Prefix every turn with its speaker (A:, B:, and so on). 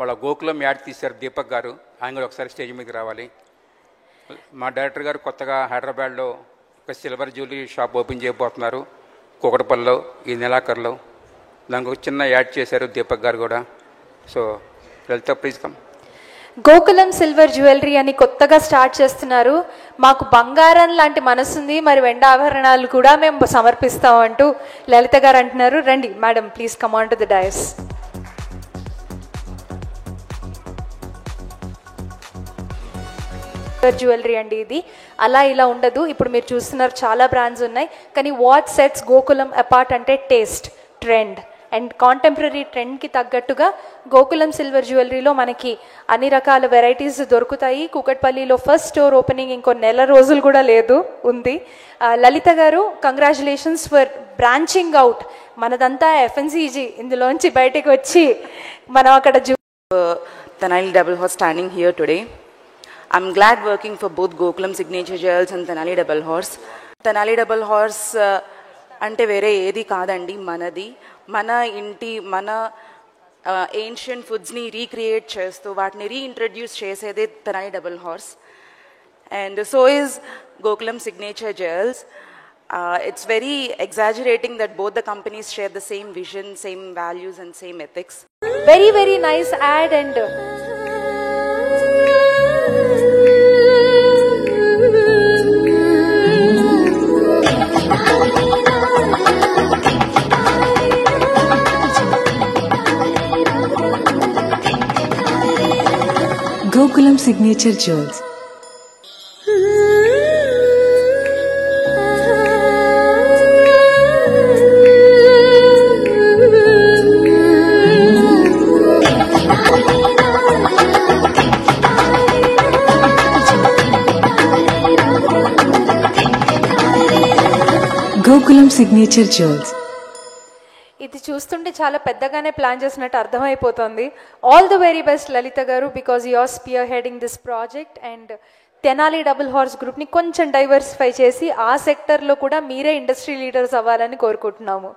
A: వాళ్ళ గోకులం యాడ్ తీశారు దీపక్ గారు, ఆయన కూడా ఒకసారి స్టేజ్ మీదకి రావాలి. మా డైరెక్టర్ గారు కొత్తగా హైదరాబాద్లో ఒక సిల్వర్ జ్యువెలరీ షాప్ ఓపెన్ చేయబోతున్నారు కూకట్పల్లిలో ఈ నెలాఖరులో. దానికి ఒక చిన్న యాడ్ చేశారు దీపక్ గారు కూడా. So Lalitha please come.
B: Gokulam silver jewellery అని కొత్తగా స్టార్ట్ చేస్తున్నారు. మాకు బంగారం లాంటి మనసుంది, మరి వెండి ఆభరణాలు కూడా మేము సమర్పిస్తాం అంటూ లలిత గారు అంటున్నారు. రండి madam, please come on to the dais. Jewellery అండి ఇది, అలా ఇలా ఉండదు. ఇప్పుడు మీరు చూస్తున్నారు చాలా బ్రాండ్స్ ఉన్నాయి, కానీ వాట్ సెట్స్ గోకులం అపార్ట్ అంటే టేస్ట్, ట్రెండ్ అండ్ కాంటెంపరీ ట్రెండ్కి తగ్గట్టుగా గోకులం సిల్వర్ జ్యువెలరీలో మనకి అన్ని రకాల వెరైటీస్ దొరుకుతాయి. కూకట్పల్లిలో ఫస్ట్ స్టోర్ ఓపెనింగ్ ఇంకో నెల రోజులు కూడా లేదు, ఉంది. Lalitha garu, congratulations for branching out. మనదంతా ఎఫ్ఎన్సీజీ, ఇందులోంచి బయటకు వచ్చి మనం అక్కడ
C: Tenali Double Horse standing here today. I'm glad working for both Gokulam Signature Jewels and Tenali Double Horse. Tenali Double Horse అంటే వేరే ఏది కాదండి, మనది. మన ఇంటి మన ఏన్షియంట్ ఫుడ్స్ని రీక్రియేట్ చేస్తూ వాటిని రీఇంట్రడ్యూస్ చేసేదే Tenali Double Horse. And so is Gokulam Signature Jewels. It's very exaggerating that both the companies share the same vision, same values and same ethics.
B: Very, very nice ad. And
D: Gokulam Signature Jewels. Gokulam Signature Jewels.
B: ఇది చూస్తుంటే చాలా పెద్దగానే plan చేసినట్టు అర్థమైపోతుంది. All the very best Lalitha garu, because you are spearheading this project. And Tenali double horse గ్రూప్ని కొంచెం diversify చేసి ఆ సెక్టర్లో కూడా మీరే ఇండస్ట్రీ లీడర్స్ అవ్వాలని కోరుకుంటున్నాము.